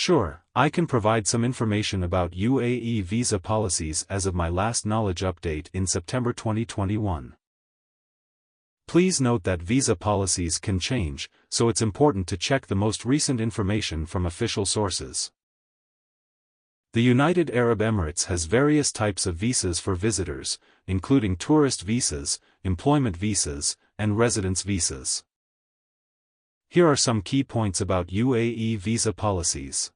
Sure, I can provide some information about UAE visa policies as of my last knowledge update in September 2021. Please note that visa policies can change, so it's important to check the most recent information from official sources. The United Arab Emirates has various types of visas for visitors, including tourist visas, employment visas, and residence visas. Here are some key points about UAE visa policies.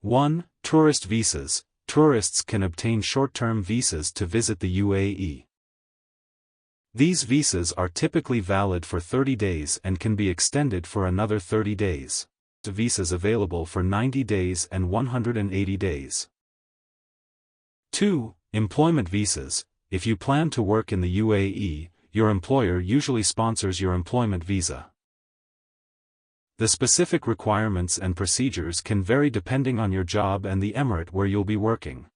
1. Tourist visas. Tourists can obtain short-term visas to visit the UAE. These visas are typically valid for 30 days and can be extended for another 30 days. Visas available for 90 days and 180 days. 2. Employment visas. If you plan to work in the UAE, your employer usually sponsors your employment visa. The specific requirements and procedures can vary depending on your job and the emirate where you'll be working.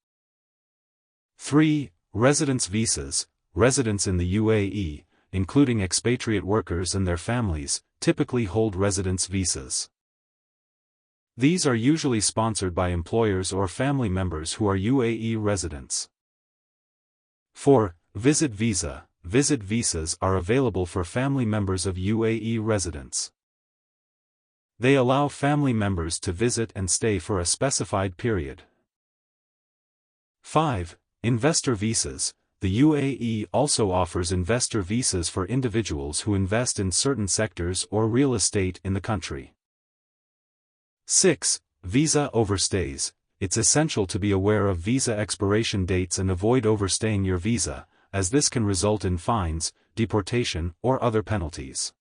3. Residence visas. Residents in the UAE, including expatriate workers and their families, typically hold residence visas. These are usually sponsored by employers or family members who are UAE residents. 4. Visit visa. Visit visas are available for family members of UAE residents. They allow family members to visit and stay for a specified period. 5. Investor visas. The UAE also offers investor visas for individuals who invest in certain sectors or real estate in the country. 6. Visa overstays. It's essential to be aware of visa expiration dates and avoid overstaying your visa, as this can result in fines, deportation, or other penalties.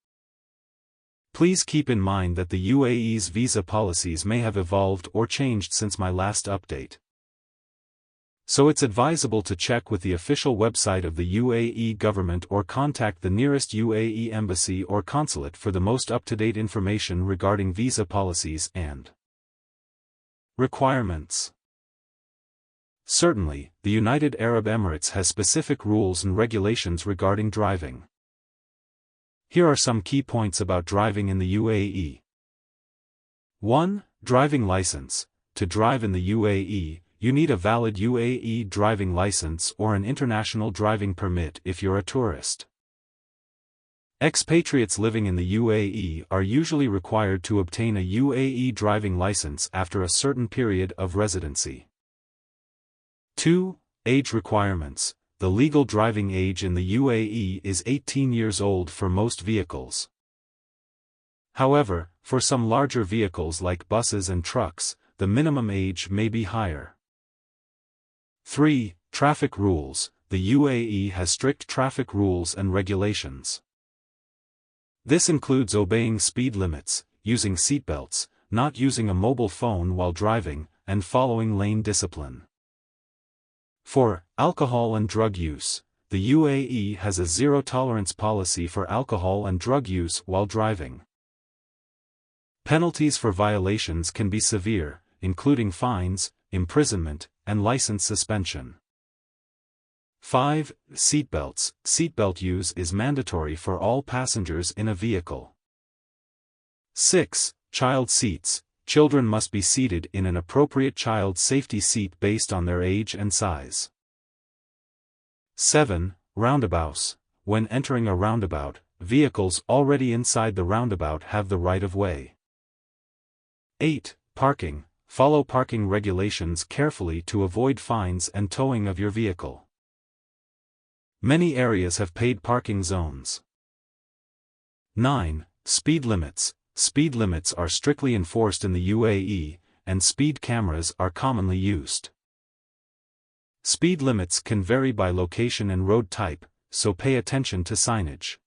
Please keep in mind that the UAE's visa policies may have evolved or changed since my last update. So it's advisable to check with the official website of the UAE government or contact the nearest UAE embassy or consulate for the most up-to-date information regarding visa policies and requirements. Certainly, the United Arab Emirates has specific rules and regulations regarding driving. Here are some key points about driving in the UAE. 1. Driving license. To drive in the UAE, you need a valid UAE driving license or an international driving permit if you're a tourist. Expatriates living in the UAE are usually required to obtain a UAE driving license after a certain period of residency. 2. Age requirements. The legal driving age in the UAE is 18 years old for most vehicles. However, for some larger vehicles like buses and trucks, the minimum age may be higher. 3. Traffic rules. The UAE has strict traffic rules and regulations. This includes obeying speed limits, using seatbelts, not using a mobile phone while driving, and following lane discipline. 4. Alcohol and drug use. The UAE has a zero-tolerance policy for alcohol and drug use while driving. Penalties for violations can be severe, including fines, imprisonment, and license suspension. 5. Seatbelts. Seatbelt use is mandatory for all passengers in a vehicle. 6. Child seats. Children must be seated in an appropriate child safety seat based on their age and size. 7. Roundabouts. When entering a roundabout, vehicles already inside the roundabout have the right of way. 8. Parking. Follow parking regulations carefully to avoid fines and towing of your vehicle. Many areas have paid parking zones. 9. Speed limits. Speed limits are strictly enforced in the UAE, and speed cameras are commonly used. Speed limits can vary by location and road type, so pay attention to signage.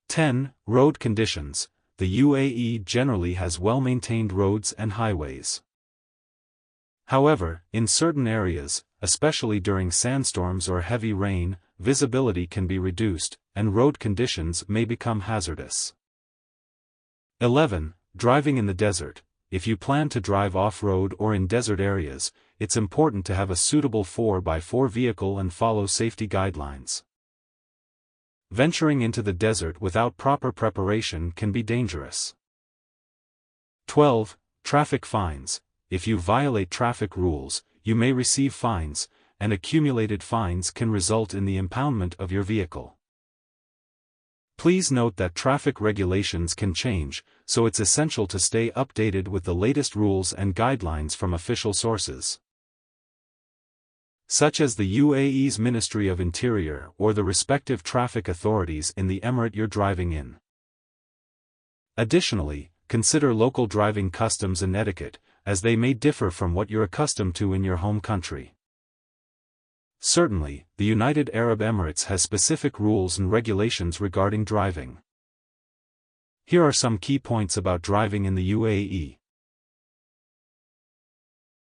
10. Road conditions. The UAE generally has well-maintained roads and highways. However, in certain areas, especially during sandstorms or heavy rain, visibility can be reduced, and road conditions may become hazardous. 11. Driving in the desert. If you plan to drive off-road or in desert areas, it's important to have a suitable 4x4 vehicle and follow safety guidelines. Venturing into the desert without proper preparation can be dangerous. 12. Traffic fines. If you violate traffic rules, you may receive fines, and accumulated fines can result in the impoundment of your vehicle. Please note that traffic regulations can change, so it's essential to stay updated with the latest rules and guidelines from official sources, such as the UAE's Ministry of Interior or the respective traffic authorities in the emirate you're driving in. Additionally, consider local driving customs and etiquette, as they may differ from what you're accustomed to in your home country. Certainly, the United Arab Emirates has specific rules and regulations regarding driving. Here are some key points about driving in the UAE.